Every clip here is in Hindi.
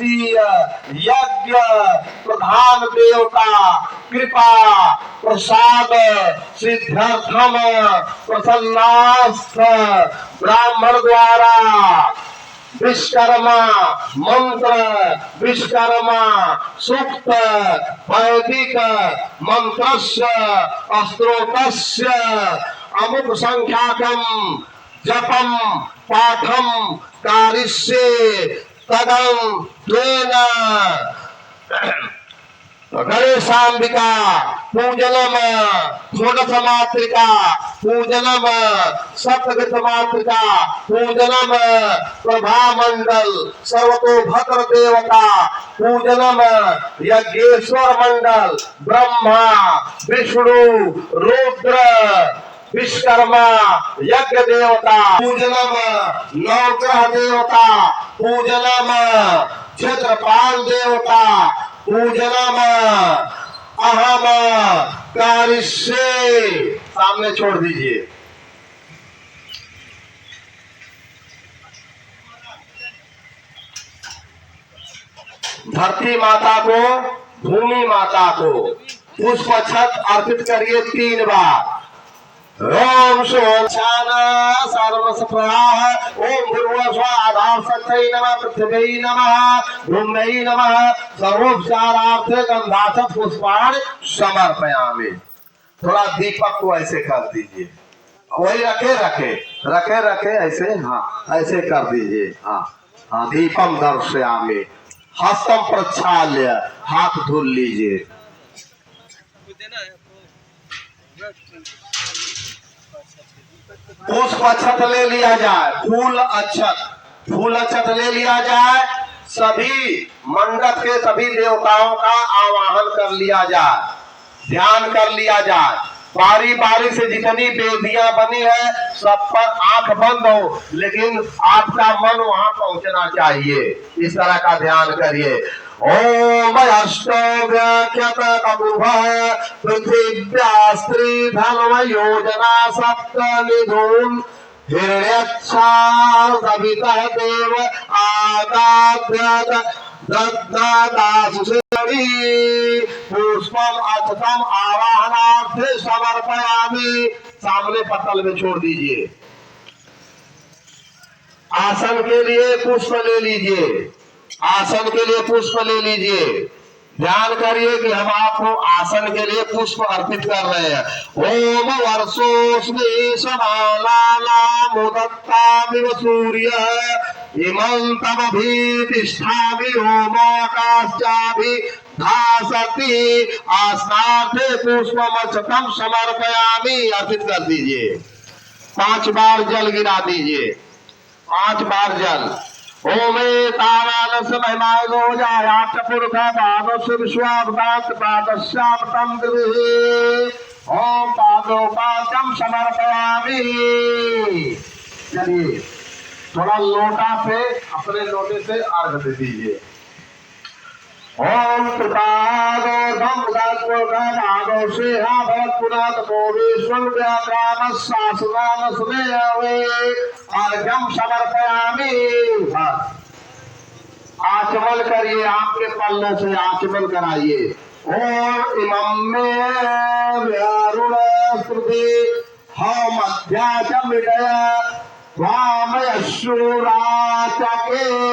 ज्योतिषीय यज्ञ प्रधान देवता कृपा प्रसाद सिद्ध्यर्थम प्रसन्नास्थ ब्राह्मण द्वारा विश्वकर्मा मंत्र विश्वकर्मा सूक्त वैदिक मंत्रस्य स्तोत्रस्य अमुक संख्याकम जपम पाठम कारिष्ये तदं द्वेन गणेशांबिका पूजनम षोडश मातृका पूजनम सप्तगत मातृका पूजनम प्रभामंडल सर्वतोभद्र देवता पूजनम यज्ञेश्वर मंडल ब्रह्मा विष्णु रुद्र विश्वकर्मा यज्ञ देवता पूजनम नवग्रह देवता पूजनम क्षेत्रपाल देवता पूजनम अहम कारिष्ये सामने छोड़ दीजिए। धरती माता को भूमि माता को पुष्प छत अर्पित करिए 3 बार। ओम शोचान सर्वसप्रवाह ओम भूर्भुवस्वाधार शक्तये नमः पृथ्वी नमः भूम्यै नमः सर्वोपचारार्थे गंधाक्षत पुष्पाणि समर्पयामि। थोड़ा दीपक को ऐसे कर दीजिए, वही रखे रखे रखे रखे ऐसे, हाँ ऐसे कर दीजिए। हाँ हाँ दीपम दर्शयामि हस्तम प्रक्षाल्य हाथ धुल लीजिए। पुष्प अक्षत ले लिया जाए, फूल अक्षत ले लिया जाए। सभी मंडप के सभी देवताओं का आवाहन कर लिया जाए, ध्यान कर लिया जाए। बारी बारी से जितनी वेदियां बनी है सब पर आंख बंद हो, लेकिन आपका मन वहां पहुंचना चाहिए। इस तरह का ध्यान करिए। ओम अष्टो व्याख्यात कपुभः पृथिव्या स्त्री धर्म योजना सप्त निधून हिरण्यक्षा सवितः देव आदाद्यत दद्दादासुषेणी पुष्पम अक्षतम आवाहनार्थे समर्पयामि। सामने पत्तल में छोड़ दीजिए। आसन के लिए पुष्प ले लीजिए, आसन के लिए पुष्प ले लीजिए। ध्यान करिए कि हम आपको आसन के लिए पुष्प अर्पित कर रहे हैं। ओम वर्षोस्मि समालाला मुदत्तामिव सूर्यः इमं तमभितिष्ठामि ओमाकाश्चाभि धासति आस्नार्थे पुष्पमक्षतं समर्पयामि। अर्पित कर दीजिए। 5 बार जल गिरा दीजिए, 5 बार जल। ओमे तावानस महिमाय गोजायात पुरखा पादस विश्वावदात पादस्याम तम दिवे ओम पादोपाचम समर्पयामि। चलिए थोड़ा लोटा से अपने लोटे से अर्घ दे दीजिए। ओम कृपादोधम दादो से हा भगत पुनात भोवेश्वर व्याक्राम शासनाम स्नेहवे अर्घ्यम समर्पयामि। आचमन करिए, आपके पल्ले से आचमन कराइए। ओम इमं मे व्यारुण स्तुति हम अध्याचमिडय वामयशूराचके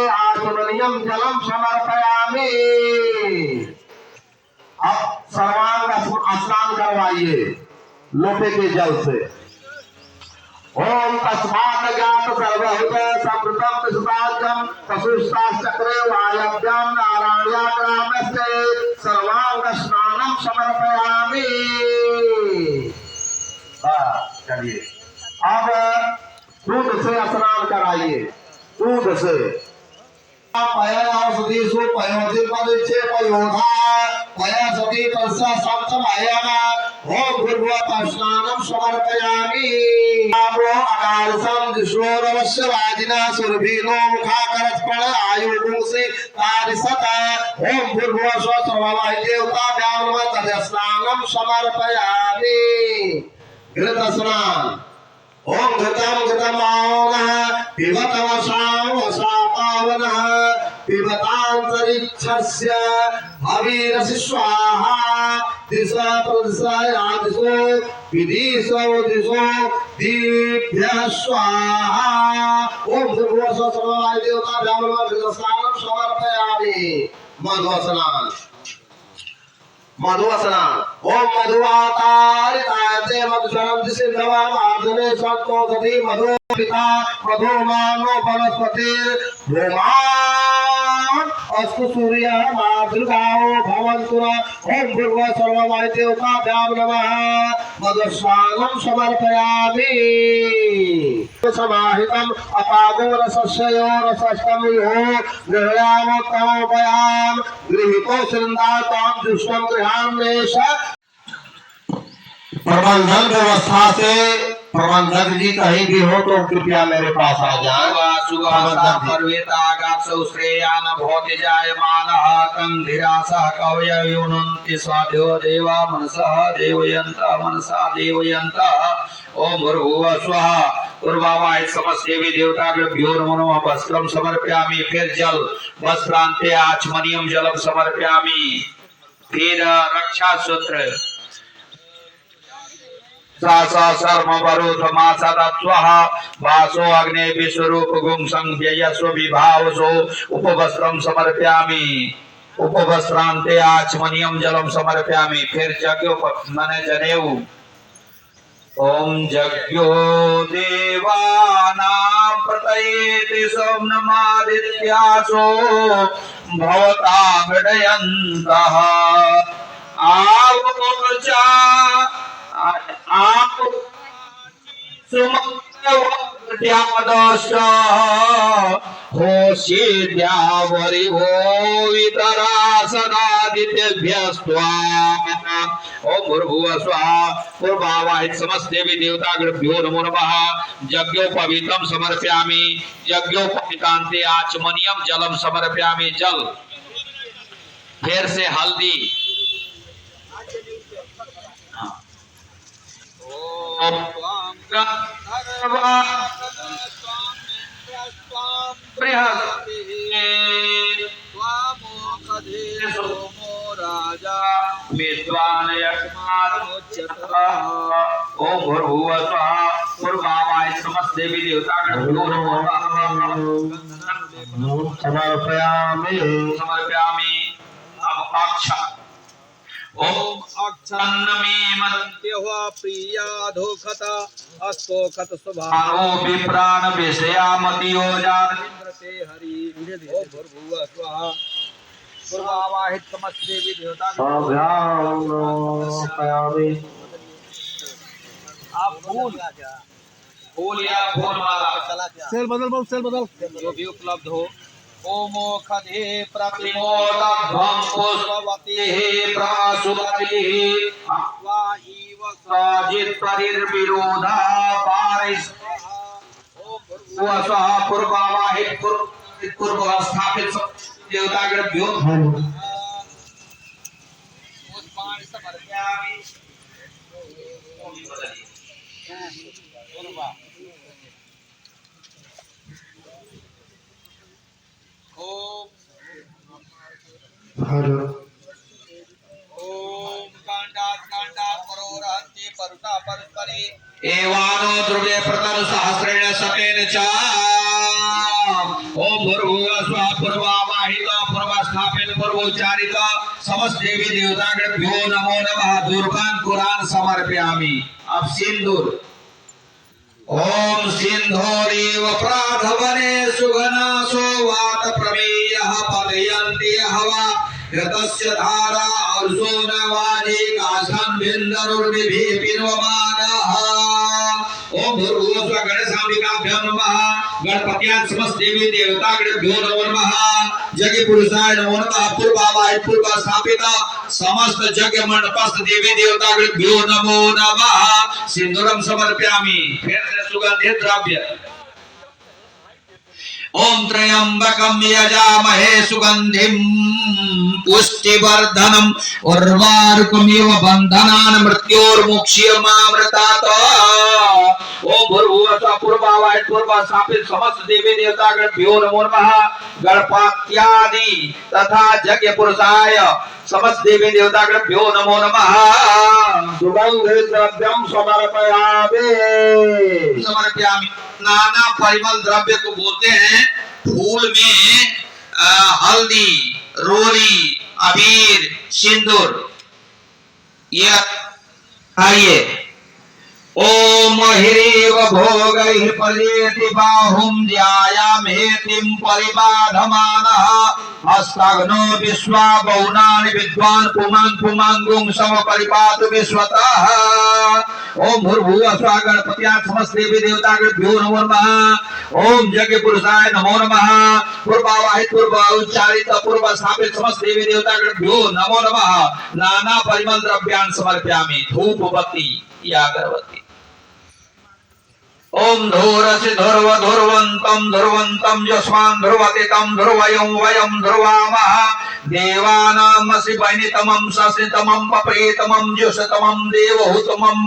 आचमनियम जलम समर्पयामि। अब सर्वांग स्नान करवाइए लोटे के जल से। ओम तस्मात् ज्ञात सर्वभूत समृतम विश्वाजम पशुष्टाचक्रे वायव्याम नारायणाग्रामस्य सर्वांग स्नानम समर्पयामि। चलिए अब दूध से स्नान कराइए, दूध से। पयोधि पयोधिपदिच्छे पयोधा पयसति तस्य सप्तमयना ओम भूर्भुवः स्नानं समर्पयामि। आपो अकारसं दिशोरवस्य वाजिना सुरभिनो मुखाकरस्पण आयुर्गुंसि तारिसता ओम भूर्भुवः स्वस्त्रवमः देवताभ्यां नमः तस्य स्नानं समर्पयामि। घृत स्नान। ओम घृतम घृतमावनः पिबत वसाम वसापावनः पिबतांतरिक्षस्य हविरसि स्वाहा दिशा प्रदिशो विदिशो दिशो दीभ्यः स्वाहा। ओम भूर्भुवस्सुवः सर्ववाय देवताभ्यां नमः स्नानं समर्पयामि। मधुस्नान ओम मधुवातारितायते मधुशरं दिशिन्धवामार्जने सत्तोषधि मधु पिता मधु मानो वनस्पति होमान् अस्तु सूर्यः मातृगावो भवन्तु नः। ओम भूर्भुवः सर्ववाय देवताभ्यां नमः मधुस्नानं समर्पयामि। समाहितम् अपादो रसस्यो रसस्तम यो गृह्णामोत्तमोपयाम गृहीतो श्रृंदातां दुष्टं गृहान्वेष। प्रबंधन व्यवस्था से प्रबंधक जी कहीं भी हो तो कृपया मेरे पास आ जाए। ओम भूर्भुवः स्वः पूर्वावाय समस्त देवी देवताभ्यो नमो नमः। वस्त्रं समर्पयामि, फिर जल वस्त्रांते आचमनीयं जलम समर्पयामि, फिर रक्षा सूत्र वासो अग्ने विश्वरूप गुंसं व्ययस्व विभावसो उपवस्त्रं समर्पयामि, उपवस्त्रांते आचमनीयं जलम समर्पयामि, फिर माने जनेऊ। ओम जज्ञो देवानां प्रतयेति सोमनमादित्यासो भवतां हृदयन्तः आवोचा आप सुमत्यादश होशीद्यावरिवो वितरा सदादित्यभ्यस्त्वा। ओम भूर्भुवः स्वः पूर्वावाहित समस्त देवी देवताभ्यो नमो नमः। यज्ञोपवीतं समर्पयामि, यज्ञोपवीतान्ते आचमनीयं जलम समर्पयामि, जल फिर से हल्दी। ओम भूर्भुवः स्वः पूर्वावाय समस्त देवी देवताभ्यो नमो नमः। समर्पयामि। अब अक्षा ओम अक्षन्नमे मन्त्यो प्रियाधोखत अस्तोखत स्वभावो विप्राण विषयामतियो जानिन्द्रते हरि। ओम भूर्भुवः स्वः पूर्वावाहित समस्त देवी देवता समर्पयामि। आप फूल या फूल माला सेल बदल जो भी उपलब्ध हो। ओमो खदे प्रतिमोदध्वं पुष्पवतीः प्रासुपतिः अक्वा इव साजित परिर्विरोधा पारिस्वाहा। ओम भूर्भुवः स्वः पूर्वावाहित पूर्व स्थापित देवताभ्यो पुष्पाणि समर्पयामि। ओम कांडात् परोरहन्ति परुता परस्परे एवानो द्रव्ये प्रतर सहस्रेण शतेन च। ओम भूर्भुवः स्वः पूर्वावाहित पूर्वस्थापित पूर्वोच्चारित समस्त देवी देवताभ्यो नमो नमः। दूर्वान् कुरान् समर्पयामि। अब सिंदूर। ओम सिंधोरीव प्राधवने सुघनासो वात प्रमेयः पदयन्ति हवा घृतस्य धारा अर्जो नवाजी काशं बिन्दरुर्विभिर्वमानः। ओम भूर्भुवः स्वः गणेशाम्बिकाभ्यो नमः। गणपत्यां समस्त देवी देवताभ्यो नमो नमः। यज्ञ पुरुषाय नमो नमः। पूर्वावाहित पूर्व स्थापित समस्त यज्ञ मंडपस्थ देवी देवताभ्यो नमो नमः। सिंदूरं समर्पयामि, फिर से सुगंधित द्रव्य। ओम त्र्यंबकम यजामहे सुगंधिम पुष्टिवर्धनम उर्वारुकमिव बंधनान् मृत्योर्मुक्ष्यमामृतात्। ओम भूर्भुवस्सुः पूर्वावाय पूर्वा स्थापित समस्त देवी देवतागणभ्यो नमो नमः। गणपत्यादि तथा यज्ञ पुरुषाय समस्त देवी देवतागणभ्यो नमो नमः। सुगंधि द्रव्यम समर्पयामि। समर्पयामि। नाना परिमल द्रव्य को बोलते हैं फूल में हल्दी, रोली, अबीर, सिंदूर। ये आइए। ओम ह्रीव भोगैः पलेति बाहुं ध्यायामेतिं परिबाधमानः हस्ताग्नो विश्वा बहुनानि विद्वान् पुमान् पुमाङ्गुं समपरिपातु विश्वतः। ओम भूर्भुवस्सुः गणपत्यात् समस्त देवी देवतागणभ्यो नमो नमः। ओम यज्ञ पुरुषाय नमो नमः। पूर्वावाहित पूर्व उच्चारित पूर्व स्थापित समस्त देवी देवतागणभ्यो नमो नमः। नाना परिमल द्रव्यान् समर्पयामि। धूप बत्ती या अगरबत्ती। ओम धूरसि धुर्व धुर्वन्तं धुर्वन्तं यस्मान् धुर्वते तं धुर्वयं वयं धुर्वामः। देवानामसि वैनितमं सस्नितमं पप्रेतमं जुषतमं देवहूतमं।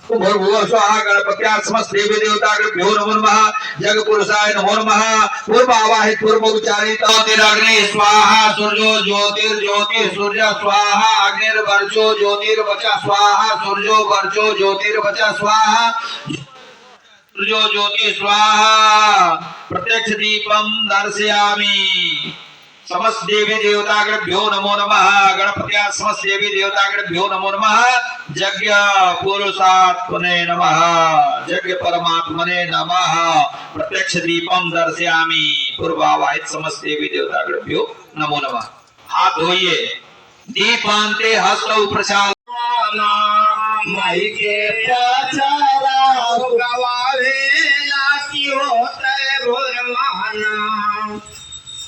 भूर्भुवस्सुः गणपत्यात् समस्त देवी देवतागणभ्यो नमो नमः। जग पुरुषाय नमो नमः। पूर्वावाहित पूर्व उच्चारित ज्योतिरग्नि स्वाहा सूर्यो ज्योतिर्ज्योति सूर्य स्वाहा अग्निर्वर्चो ज्योतिर्वच स्वाहा सूर्यो वर्चो ज्योतिर्वच स्वाहा सूर्यो ज्योति स्वाहा। प्रत्यक्ष दीपम दर्शयामि। समस्त देवी देवतागणभ्यो नमो नमः। गणपत्यात् समस्त देवी देवतागणभ्यो नमो नमः। यज्ञ पुरुषात्मने नमः। यज्ञ परमात्मने नमः। प्रत्यक्ष दीपम दर्शयामि। पूर्वावाहित समस्त देवी देवतागणभ्यो नमो नमः। हाथ धोइए। दीपांते हस्तौ प्रचालना माई के प्रचारा गवावेला की होतै भुरमाना।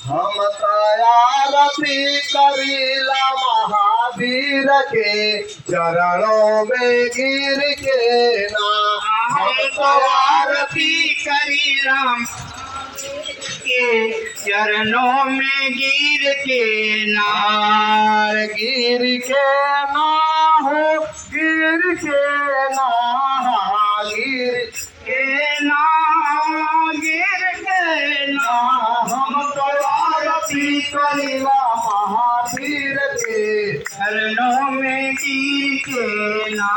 हम तैयारती करीला महावीर के चरणों में गिर के ना। हम तो आरती करी राम के चरणों में गिर के नार गिर के ना हो गिर के ना गिर के ना गिर के ना। हम तो आरती करीला महावीर के चरणों में गिर के ना।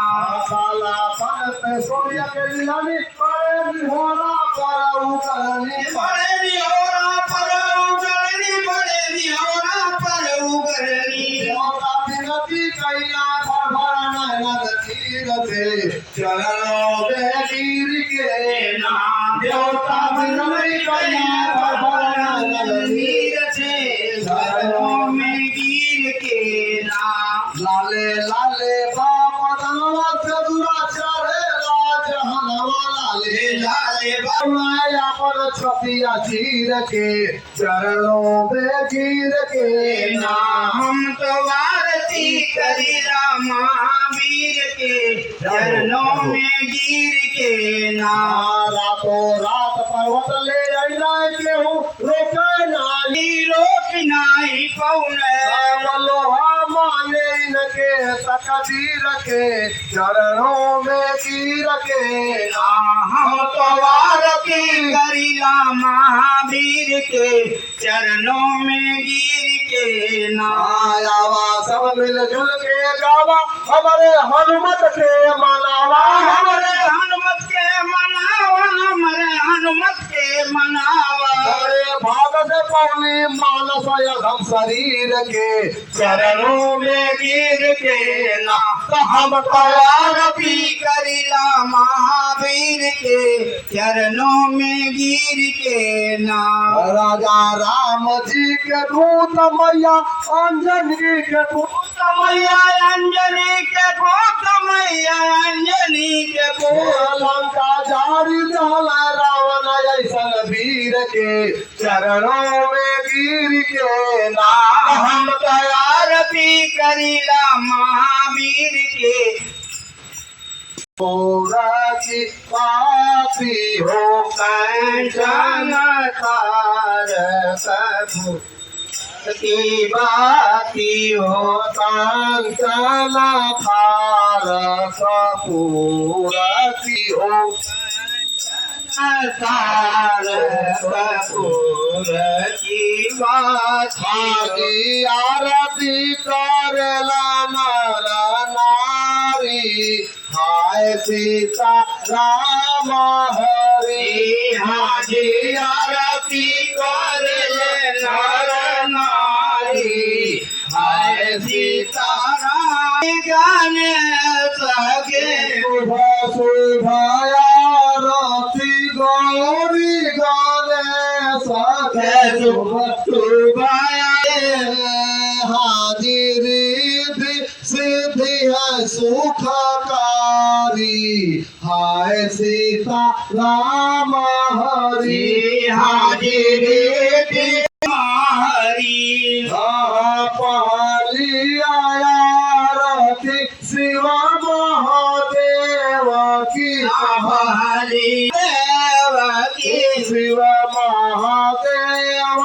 काला पन पे सूर्य के लाली पर होना पर उगलनी बड़े निहोरा पर उगलनी बड़े निहोरा पर उगलनी। देवता विनती कैला भर नयन तीरते चरणों में गिर के ना। देवता विनती कैला भर नयन तीरते चरणों में गिर के ना। लाले लाले बाप दनवा चदुरा चढ़े राज हनवा लाले लाले माया पर छतिया चीर के चरणों में गिर के ना। हम तो आरती करी महावीर के चरणों में गिर के ना। रातों रात पर्वत ले अइला केहू रोके नाली रोक नहीं पौने लोहा माने इनके तकदीर के चरणों में गिर के ना। हम तो आरती करीला महावीर के चरणों में गिर के ना। आयावा सब मिलजुल के गावा हमारे हनुमत के मनावा हमारे हनुमत के मनावा हमारे हनुमत के मनावा। हमारे भाग से पौनी मानस यघम शरीर के चरणों में गिर के ना। तो हम आरती करीला महावीर के चरणों में गिर के ना। राजा राम जी के दूत मैया अंजनी के दूत मैया अंजनी के पुत मैया अंजनी के पुत। लंका जारी जाला रावण ऐसन वीर के चरणों में गिर के ना। हम तो आरती करीला महावीर के पूरा की पापी हो कंचन तार कबू की बाती हो कंचन थार कपूरा की हो तार कपूर की बात की आरती करला नर नारी हाय सीता राम हरि हाजी आरती करले नर नारी हाय सीता राम गाने सगे शुभ शुभ आरती गौरी गाने सगे शुभ शुभ हाजिरी सिद्धि है सुखकारी हाय सीता राम हरि हाजिरी हरि पहली आरती शिव महादेव की पहली देव की शिव महादेव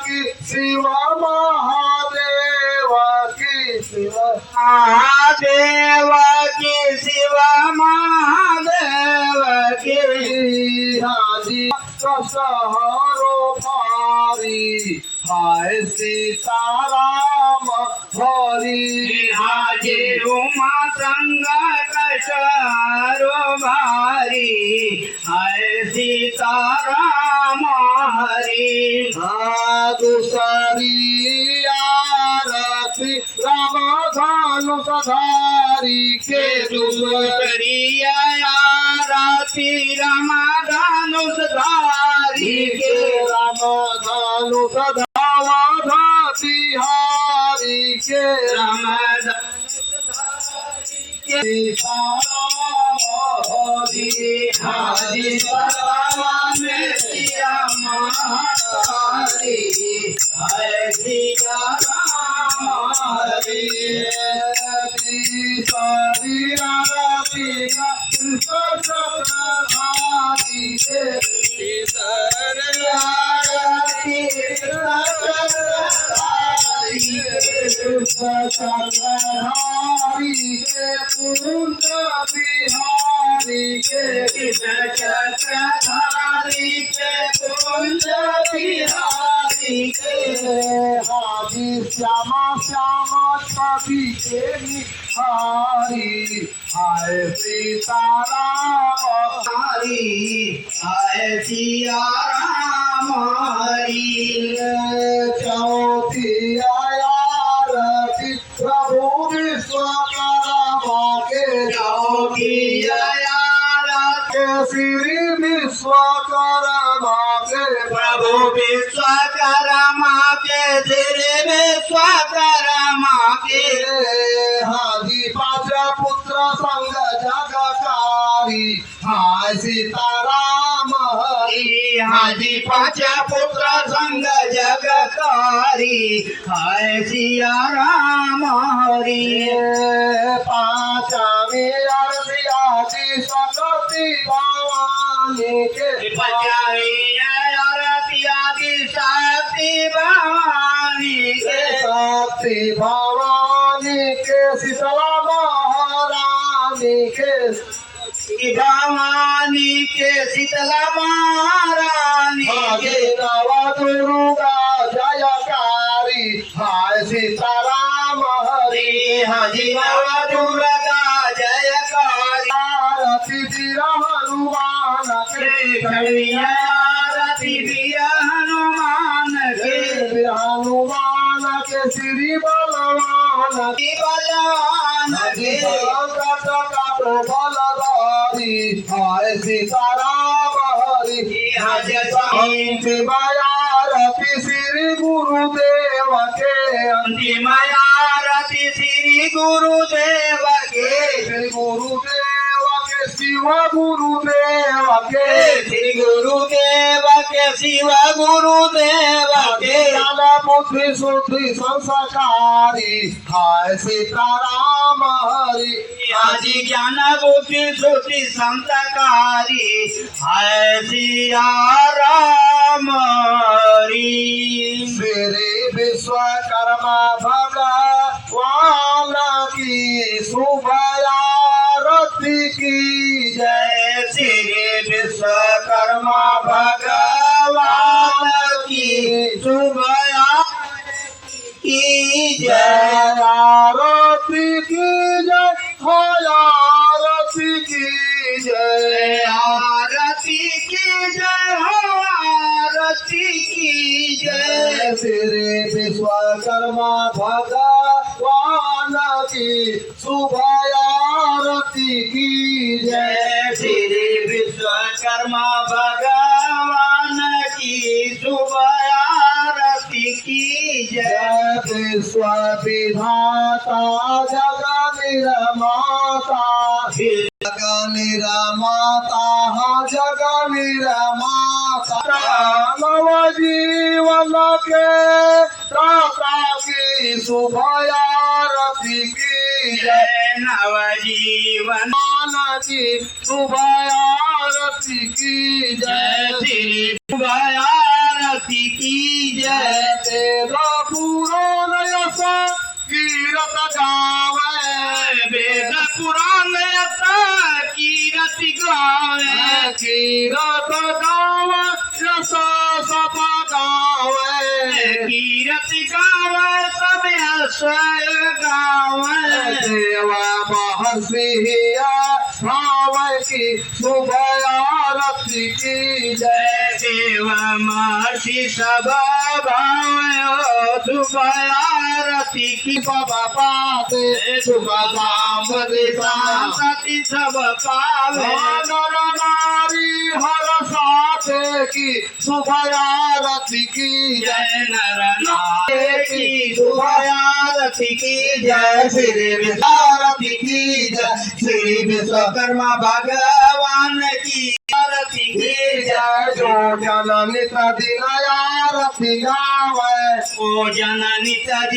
की शिव महादेव की शिव महादेव की शिव महादेव की हाजी कसहरो भारी हाय सीताराम हरि हाजी उमा संग कशरो भारी हाय सीताराम हरि दूसरी आरती राम धनु सधारी के दूसरी आरती रामधनुष धारी के राम धनु सधावा बिहारी के सीताराम हरि हाजी सलाम सिया महारी हाय सिया राम हरि सारी आरती सतधारी के सतधारी के कुंज बिहारी के चक्रधारी के कुंज बिहारी के हाजी श्यामा श्यामा छवि के निहारी हाय सीताराम हरि हाय सिया राम हरि चौथी आरती प्रभु विश्वकर्मा के योगी के श्री विश्वकर्मा के प्रभु विश्वकर्मा के श्री विश्वकर्मा के हाजी पांच पुत्र संग जगकारी हाय सीताराम हरि हाजी पांच पुत्र संग जगकारी हाय सिया राम हरि पांचवी आरती आदि सकती भवानी के पचावी आरती आदि शक्ति भवानी के शक्ति भवानी के शीतला महारानी के भवानी के शीतला महारानी के नव दुर्गा जयकारी हाय सीताराम हरि हाजी नव दुर्गा जयकारी आरती वीर हनुमान के आरती वीर हनुमान के हनुमान के श्री बलवान बलवान के बलधारी हाय सीताराम हरि आरती श्री गुरुदेव के अंतिम आरती श्री गुरुदेव के श्री गुरुदेव के शिव शिव गुरुदेव के श्री गुरुदेव के शिव गुरुदेव के ज्ञान बुद्धि शुद्धि संस्कारी हाय सीताराम हरि आदि ज्ञान बुद्धि श्रुति संतकारी है सिया राम हरि। श्री विश्वकर्मा भगवान की शुभ आरती की जय। जय श्री विश्वकर्मा भगवान की शुभ की जय जय। आरती की जय हो आरती की जय। आरती की जय हो आरती की जय। श्री विश्वकर्मा भगवान की शुभ आरती की जय। जय श्री विश्वकर्मा भगवान की शुभ आरती की जय। विश्व विधाता जग निर्माता जग निर्माता जग निर्माता मानव जीवन के दाता की शुभ आरती की जय। जय नवजीवन माना की शुभ आरती की जय जय। श्री शुभ आरती की जय। तेरा पुराण यश कीरत गावे वेद पुराण कीरत गावे कीरत गावे यश सप गावे कीरत गावे सब यश गावे। देवा महर्षिया भाव की शुभ आरती की जय। देव महर्षि सब भाव शुभ आरती की बाबा पाते शुभ धाम सती सब पावे। नर नारी हर साथे की शुभ आरती की जय। जय नर नारी की शुभ आरती की जय। श्री आरती की जय। श्री विश्वकर्मा भगवान की आरती की जय। जो जन नित दिन आरती गावे ओ जन नित्य